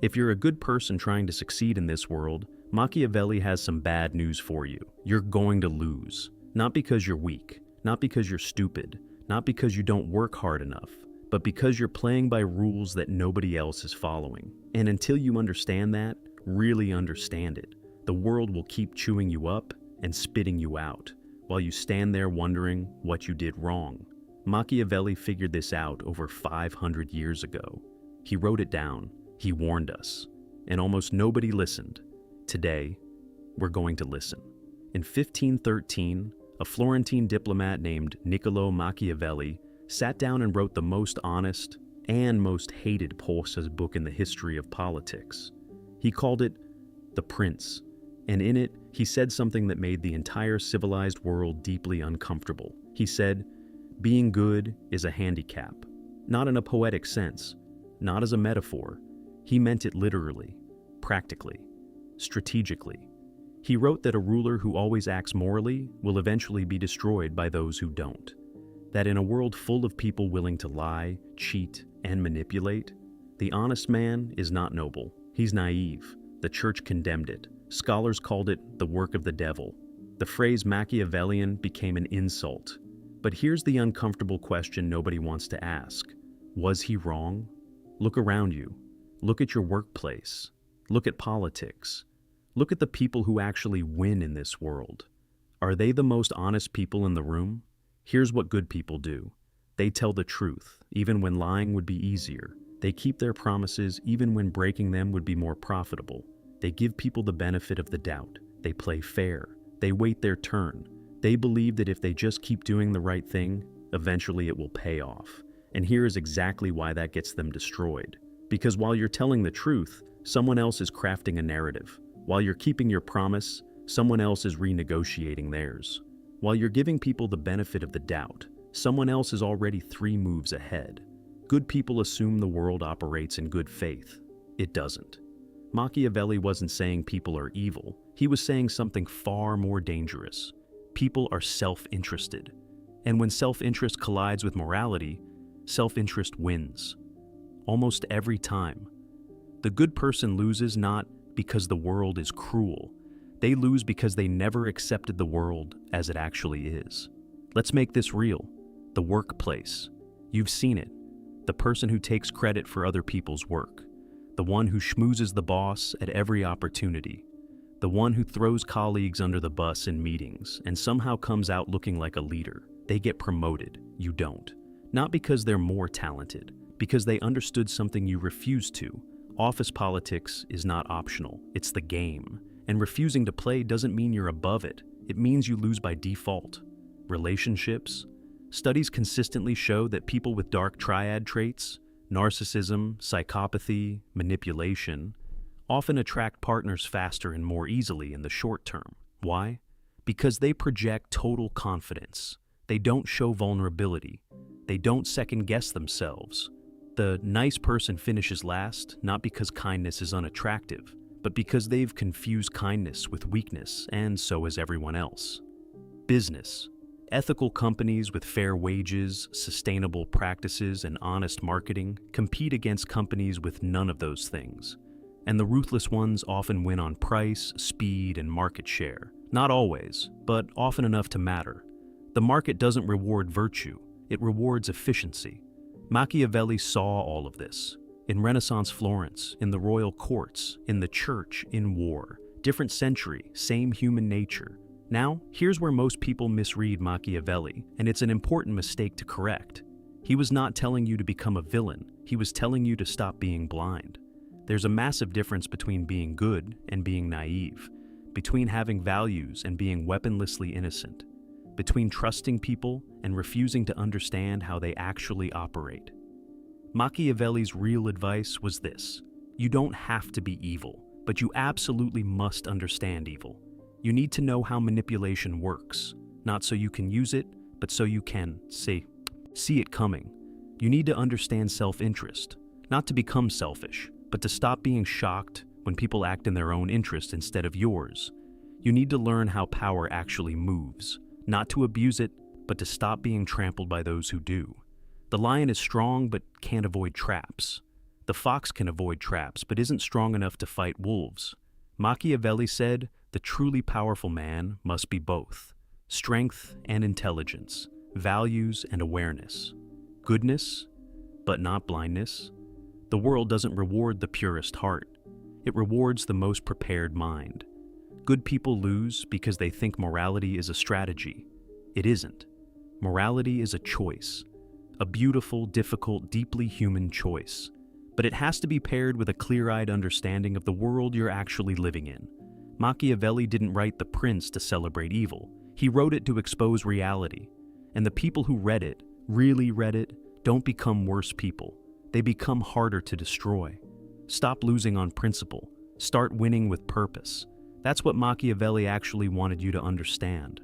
If you're a good person trying to succeed in this world, Machiavelli has some bad news for you. You're going to lose. Not because you're weak, not because you're stupid, not because you don't work hard enough, but because you're playing by rules that nobody else is following. And until you understand that, really understand it, the world will keep chewing you up and spitting you out, while you stand there wondering what you did wrong. Machiavelli figured this out over 500 years ago. He wrote it down, he warned us, and almost nobody listened. Today, we're going to listen. In 1513, a Florentine diplomat named Niccolò Machiavelli sat down and wrote the most honest and most hated Porsa's book in the history of politics. He called it The Prince, and in it, he said something that made the entire civilized world deeply uncomfortable. He said, being good is a handicap, not in a poetic sense, not as a metaphor. He meant it literally, practically, strategically. He wrote that a ruler who always acts morally will eventually be destroyed by those who don't. That in a world full of people willing to lie, cheat, and manipulate, the honest man is not noble. He's naive. The church condemned it. Scholars called it the work of the devil. The phrase Machiavellian became an insult. But here's the uncomfortable question nobody wants to ask. Was he wrong? Look around you. Look at your workplace. Look at politics. Look at the people who actually win in this world. Are they the most honest people in the room? Here's what good people do. They tell the truth, even when lying would be easier. They keep their promises even when breaking them would be more profitable. They give people the benefit of the doubt. They play fair. They wait their turn. They believe that if they just keep doing the right thing, eventually it will pay off. And here is exactly why that gets them destroyed. Because while you're telling the truth, someone else is crafting a narrative. While you're keeping your promise, someone else is renegotiating theirs. While you're giving people the benefit of the doubt, someone else is already 3 moves ahead. Good people assume the world operates in good faith. It doesn't. Machiavelli wasn't saying people are evil. He was saying something far more dangerous. People are self-interested. And when self-interest collides with morality, self-interest wins. Almost every time. The good person loses not because the world is cruel. They lose because they never accepted the world as it actually is. Let's make this real. The workplace. You've seen it. The person who takes credit for other people's work. The one who schmoozes the boss at every opportunity. The one who throws colleagues under the bus in meetings and somehow comes out looking like a leader. They get promoted. You don't. Not because they're more talented, because they understood something you refuse to. Office politics is not optional. It's the game. And refusing to play doesn't mean you're above it. It means you lose by default. Relationships. Studies consistently show that people with dark triad traits, narcissism, psychopathy, manipulation, often attract partners faster and more easily in the short term. Why? Because they project total confidence. They don't show vulnerability. They don't second-guess themselves. The nice person finishes last, not because kindness is unattractive, but because they've confused kindness with weakness, and so has everyone else. Business. Ethical companies with fair wages, sustainable practices, and honest marketing compete against companies with none of those things. And the ruthless ones often win on price, speed, and market share. Not always, but often enough to matter. The market doesn't reward virtue, it rewards efficiency. Machiavelli saw all of this. In Renaissance Florence, in the royal courts, in the church, in war. Different century, same human nature. Now, here's where most people misread Machiavelli, and it's an important mistake to correct. He was not telling you to become a villain, he was telling you to stop being blind. There's a massive difference between being good and being naive, between having values and being weaponlessly innocent, between trusting people and refusing to understand how they actually operate. Machiavelli's real advice was this: you don't have to be evil, but you absolutely must understand evil. You need to know how manipulation works, not so you can use it, but so you can see it coming. You need to understand self-interest, not to become selfish, but to stop being shocked when people act in their own interest instead of yours. You need to learn how power actually moves, not to abuse it, but to stop being trampled by those who do. The lion is strong but can't avoid traps. The fox can avoid traps, but isn't strong enough to fight wolves. Machiavelli said, the truly powerful man must be both. Strength and intelligence, values and awareness. Goodness, but not blindness. The world doesn't reward the purest heart. It rewards the most prepared mind. Good people lose because they think morality is a strategy. It isn't. Morality is a choice. A beautiful, difficult, deeply human choice. But it has to be paired with a clear-eyed understanding of the world you're actually living in. Machiavelli didn't write The Prince to celebrate evil. He wrote it to expose reality. And the people who read it, really read it, don't become worse people. They become harder to destroy. Stop losing on principle. Start winning with purpose. That's what Machiavelli actually wanted you to understand.